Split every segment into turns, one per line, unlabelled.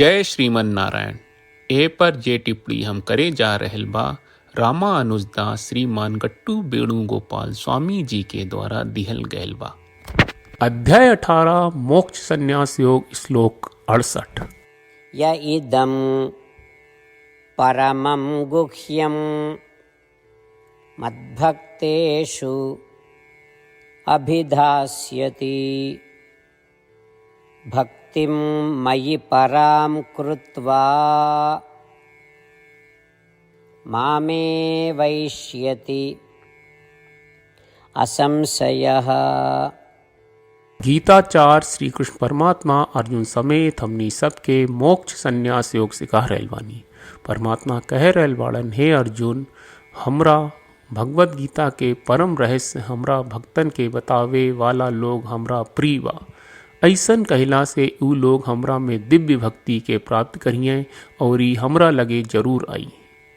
जय श्रीमन नारायण। ए पर जे टिप्पणी हम करे जा रहल बा रामानुजदास श्रीमान गट्टू वेणुगोपाल स्वामी जी के द्वारा दिहल गयल बा। अध्याय 18 मोक्ष संन्यास योग श्लोक 68।
य इदं परमं गुह्यं मद्भक्तेषु अभिधास्यति भक्तिं मयि परां कृत्वा मामे वैष्यति असंशयः।
गीताचार्य श्री कृष्ण परमात्मा अर्जुन समेत हमनी सबके मोक्ष संन्यास योग सिखा रहल बानी। परमात्मा कह रहल बाड़न, हे अर्जुन, हमरा भगवत गीता के परम रहस्य हमरा भक्तन के बतावे वाला लोग हमरा प्रिय बा। ऐसन कहला से ऊ लोग हमरा में दिव्य भक्ति के प्राप्त करिए और ई हमरा लगे जरूर आई।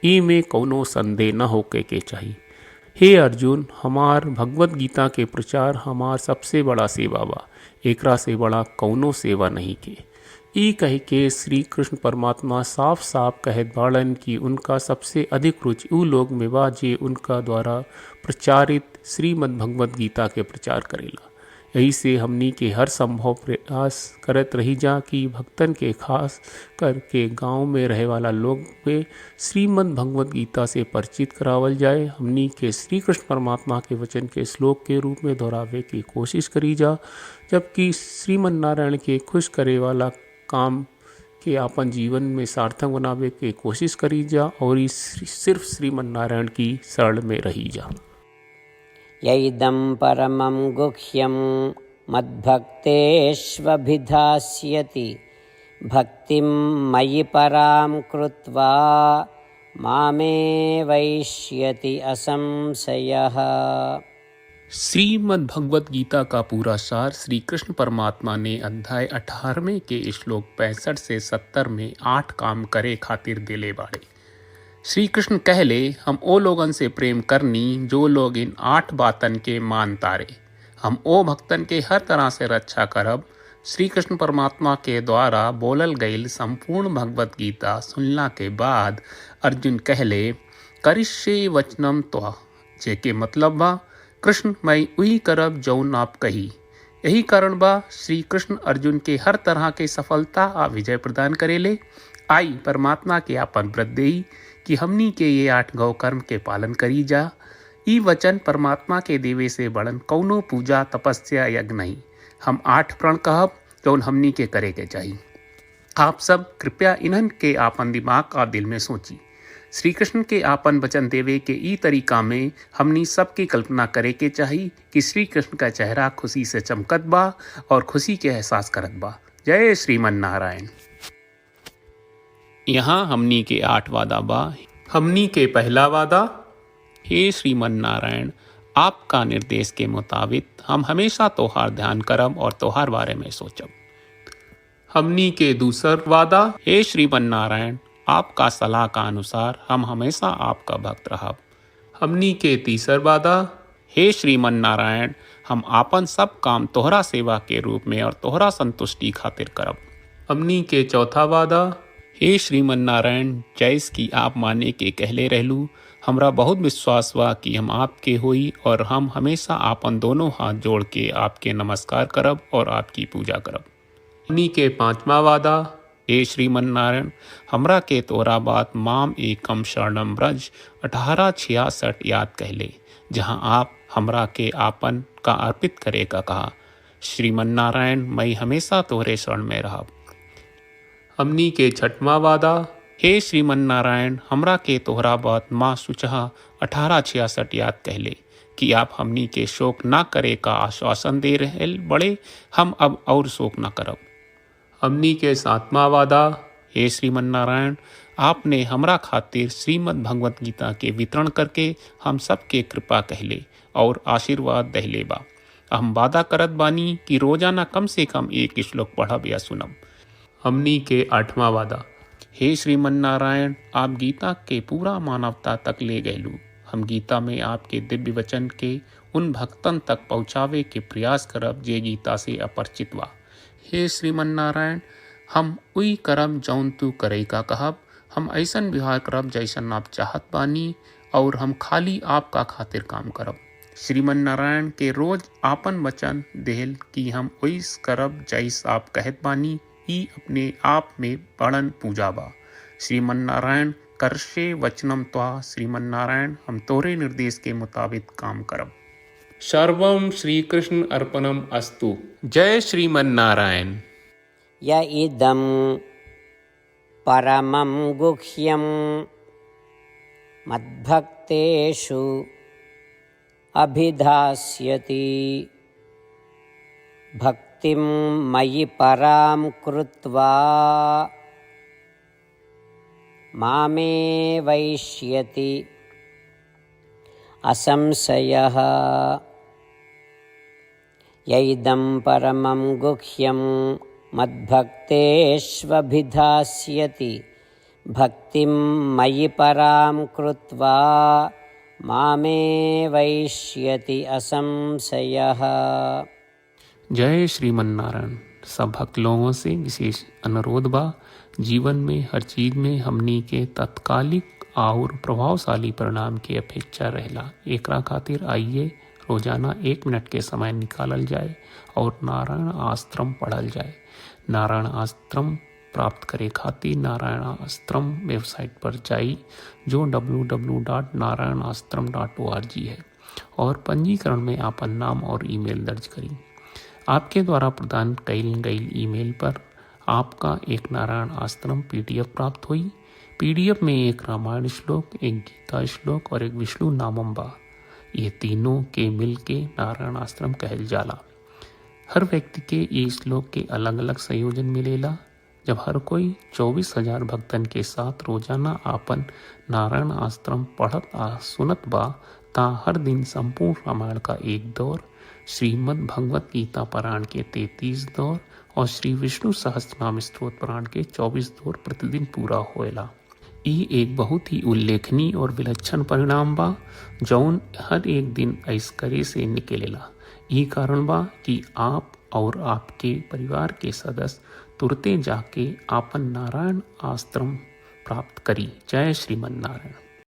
ई में कौनो संदेह न होके के चाहिए। हे अर्जुन, हमार भगवत गीता के प्रचार हमार सबसे बड़ा सेवा बा। एकरा से बड़ा कौनो सेवा नहीं के। ई कह के श्री कृष्ण परमात्मा साफ साफ कहत बाड़न कि उनका सबसे अधिक रुचि ऊ लोग में बा जे उनका द्वारा प्रचारित श्रीमद् भगवत गीता के प्रचार करेला। यही से हमनी के हर संभव प्रयास करत रही जा कि भक्तन के खास करके गांव में रहे वाला लोग में श्रीमद् भगवत गीता से परिचित करावल जाए। हमनी के श्री कृष्ण परमात्मा के वचन के श्लोक के रूप में दोहरावे की कोशिश करी जा, जबकि श्रीमन नारायण के खुश करे वाला काम के अपन जीवन में सार्थक बनावे के कोशिश करी जा और इस सिर्फ श्रीमन नारायण की शरण में रही जा।
यैदं परमं गुह्यं मद्भक्तेष्वभिधास्यति भक्तिं मयि परां कृत्वा मामे वैष्यति असंशयः।
श्रीमद् भगवत गीता का पूरा सार श्री कृष्ण परमात्मा ने अध्याय 18वें के श्लोक 65 से 70 में 8 काम करे खातिर दिले बाड़े। श्री कृष्ण कहले, हम ओ लोगन से प्रेम करनी जो लोग इन 8 बातन के मान तारे। हम ओ भक्तन के हर तरह से रक्षा करब। श्री कृष्ण परमात्मा के द्वारा बोलल गईल संपूर्ण भगवत गीता सुनला के बाद अर्जुन कहले, करिष्ये वचनम त्वा, जेके मतलब बा, कृष्ण मैं उही करब जौन आप कही। यही कारण बा श्री कृष्ण अर्जुन के हर तरह के सफलता आ विजय प्रदान करेले। आई परमात्मा के आपन व्रत देई कि हमनी के ये 8 गौ कर्म के पालन करी जा। ई वचन परमात्मा के देवे से बड़न कौनो पूजा तपस्या यज्ञ नहीं। हम 8 प्रण कहब जौन हमनी के करे के चाहिए। आप सब कृपया इन्हन के आपन दिमाग और दिल में सोची। श्री कृष्ण के आपन वचन देवे के ई तरीका में हमनी सबकी कल्पना करे के चाहिए कि श्री कृष्ण का चेहरा खुशी से चमकत बा और खुशी के एहसास करत बा। जय श्रीमन नारायण। यहाँ हमनी के 8 वादा बा। हमनी के पहला वादा, हे श्रीमन नारायण, आपका निर्देश के मुताबिक हम हमेशा तोहार ध्यान करब और तोहार बारे में सोचब। हमनी के दूसर वादा, हे श्रीमन नारायण, आपका सलाह का अनुसार हम हमेशा आपका भक्त रहब। हमनी के तीसर वादा, हे श्रीमन नारायण, हम आपन सब काम तोहरा सेवा के रूप में और तोहरा संतुष्टि खातिर करब। हमनी के चौथा वादा, हे श्रीमन नारायण, जैस की आप माने के कहले रहलू, हमरा बहुत विश्वास बा कि हम आपके होई और हम हमेशा आपन दोनों हाथ जोड़ के आपके नमस्कार करब और आपकी पूजा करब। हमनी के पांचवा वादा, हे श्रीमन नारायण, हमरा के तोरा बात माम एकम शरणम ब्रज 1866 याद कहले, जहां आप हमरा के आपन का अर्पित करे का कहा। श्रीमन नारायण, मैं हमेशा तोहरे शरण में रहब। हमनी के छठवां वादा, हे श्रीमन नारायण, हमरा के तोहरा बात माँ सुचहा 1866 याद कहले कि आप हमनी के शोक ना करे का आश्वासन दे रहे बड़े। हम अब और शोक ना करब। हमनी के 7वां वादा, हे श्रीमन नारायण, आपने हमरा खातिर श्रीमद् भगवत गीता के वितरण करके हम सबके कृपा कहले और आशीर्वाद दहले बा। हम वादा करत बानी कि रोजाना कम से कम 1 श्लोक पढ़ब या सुनब। हमनी के 8वां वादा, हे श्रीमन नारायण, आप गीता के पूरा मानवता तक ले गयलू। हम गीता में आपके दिव्य वचन के उन भक्तन तक पहुँचावे के प्रयास करब जे गीता से अपरिचित बा। हे श्रीमन नारायण, हम उई करब जौन तू करे का कहब, हम ऐसन व्यवहार करब जैसन आप चाहत बानी, और हम खाली आपका खातिर काम करब। श्रीमन नारायण के रोज आपन वचन देहल कि हम ओइस करब जैस आप कहत बानी, ई अपने आप में बड़न पूजा बा। श्रीमन नारायण करशे वचनम त्वा, श्रीमन नारायण हम तोरे निर्देश के मुताबिक काम करब। सर्वम श्री कृष्ण अर्पणम अस्तु। जय श्रीमन नारायण।
य इदं परमं गुह्यं मद्भक्तेषु अभिधास्यति, भक्तिं मयि परां कृत्वा मामे वैष्यति असंशयः। य इदं परमं गुह्यं मद्भक्तेष्वभिधास्यति, भक्तिं मयि परां कृत्वा मामे वैष्यति असंशयः।
जय श्रीमन नारायण। सब भक्त लोगों से विशेष अनुरोध बा, जीवन में हर चीज में हमनी के तत्कालिक और प्रभावशाली परिणाम की अपेक्षा रहेला। एकरा खातिर आइए रोजाना 1 मिनट के समय निकालल जाए और नारायण आश्रम पढ़ल जाए। नारायण आश्रम प्राप्त करे खातिर नारायण आश्रम वेबसाइट पर जाई, जो www.narayanashram.org है, और पंजीकरण में आपन नाम और ईमेल दर्ज करी। आपके द्वारा प्रदान कईल गई ईमेल पर आपका एक नारायण आश्रम PDF प्राप्त हुई। PDF में एक रामायण श्लोक, एक गीता श्लोक और एक विष्णु नामम बा। ये तीनों के मिल के नारायण आश्रम कहल जाला। हर व्यक्ति के ये श्लोक के अलग अलग संयोजन मिलेला। जब हर कोई 24,000 भक्तन के साथ रोजाना आपन नारायण आश्रम पढ़त आ सुनत बा, ता हर दिन संपूर्ण रामायण का 1 दौर, श्रीमद् भगवत गीता पारायण के 33 दौर और श्री विष्णु सहस्त्रनाम स्तोत्र पारायण के 24 दौर प्रतिदिन पूरा होएला। ई एक बहुत ही उल्लेखनीय और विलक्षण परिणाम बा, जौन हर एक दिन ऐस करे से निकलेला। ई कारण बा कि आप और आपके परिवार के सदस्य तुरते जाके आपन नारायण आश्रम प्राप्त करी। जय श्रीमन नारायण।